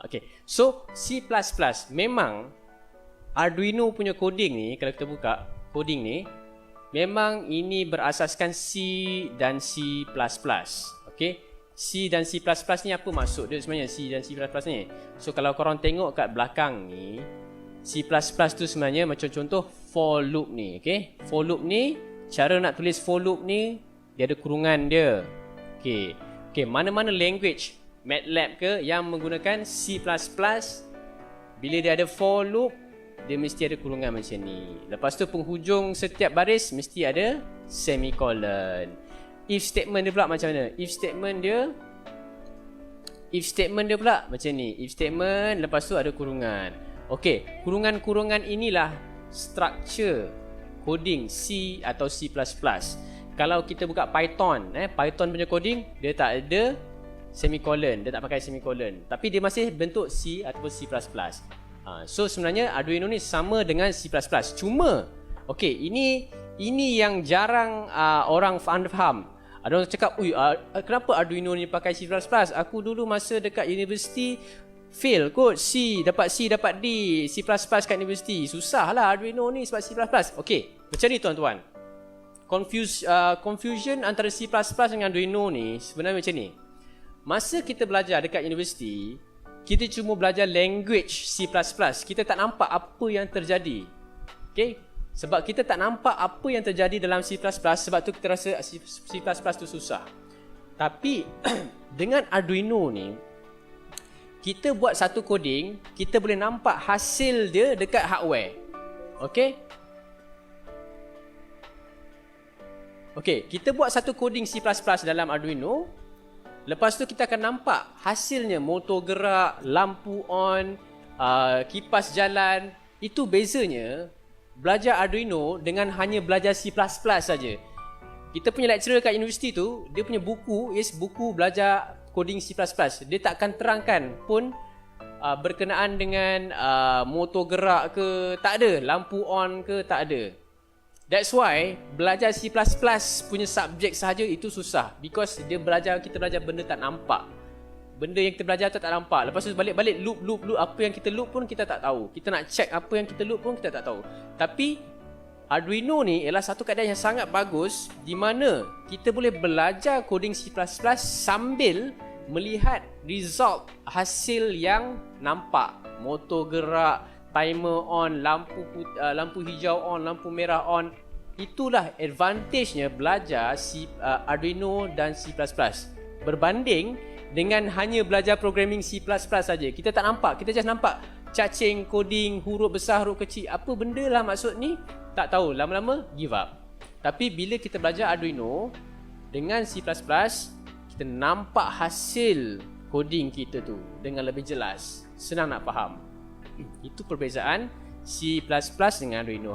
Okay, so C++ memang Arduino punya coding ni, kalau kita buka coding ni, memang ini berasaskan C dan C++. Okay, C dan C++ ni apa maksud dia sebenarnya, C dan C++ ni? So kalau korang tengok kat belakang ni, C++ tu sebenarnya macam contoh for loop ni. Okay, for loop ni, cara nak tulis for loop ni, dia ada kurungan dia. Okay, mana-mana language MATLAB ke yang menggunakan C++, bila dia ada for loop, dia mesti ada kurungan macam ni. Lepas tu penghujung setiap baris mesti ada semicolon. If statement dia pula macam mana? If statement dia pula macam ni. If statement, lepas tu ada kurungan. Okey, kurungan-kurungan inilah structure coding C atau C++. Kalau kita buka Python, Python punya coding, dia tak ada semicolon, dia tak pakai semicolon. Tapi dia masih bentuk C ataupun C++. So sebenarnya Arduino ni sama dengan C++. Cuma, okey, ini yang jarang orang faham. Ada orang cakap, kenapa Arduino ni pakai C++? Aku dulu masa dekat universiti fail kot C, dapat D, C++ kat universiti. Susah lah Arduino ni sebab C++. Okey, macam ni tuan-tuan. Confusion antara C++ dengan Arduino ni sebenarnya macam ni. Masa kita belajar dekat universiti, kita cuma belajar language C++. Kita tak nampak apa yang terjadi. Okay? Sebab kita tak nampak apa yang terjadi dalam C++, sebab tu kita rasa C++ tu susah. Tapi dengan Arduino ni, kita buat satu coding, kita boleh nampak hasil dia dekat hardware. Okay? Okay, kita buat satu coding C++ dalam Arduino. Lepas tu kita akan nampak hasilnya, motor gerak, lampu on, kipas jalan. Itu bezanya belajar Arduino dengan hanya belajar C++ saja. Kita punya lecturer kat universiti tu, dia punya buku is buku belajar coding C++. Dia tak akan terangkan pun berkenaan dengan motor gerak ke, tak ada, lampu on ke, tak ada. That's why belajar C++ punya subjek sahaja itu susah, because kita belajar benda tak nampak. Benda yang kita belajar tu tak nampak. Lepas tu balik-balik loop apa yang kita loop pun kita tak tahu. Kita nak check apa yang kita loop pun kita tak tahu. Tapi Arduino ni ialah satu keadaan yang sangat bagus, di mana kita boleh belajar coding C++ sambil melihat result, hasil yang nampak. Motor gerak, timer on, lampu hijau on, lampu merah on. Itulah advantage-nya belajar Arduino dan C++. Berbanding dengan hanya belajar programming C++ saja. Kita tak nampak, kita just nampak cacing, coding, huruf besar, huruf kecil. Apa benda lah maksud ni? Tak tahu, lama-lama give up. Tapi bila kita belajar Arduino dengan C++, kita nampak hasil coding kita tu dengan lebih jelas. Senang nak faham. Itu perbezaan C++ dengan Arduino.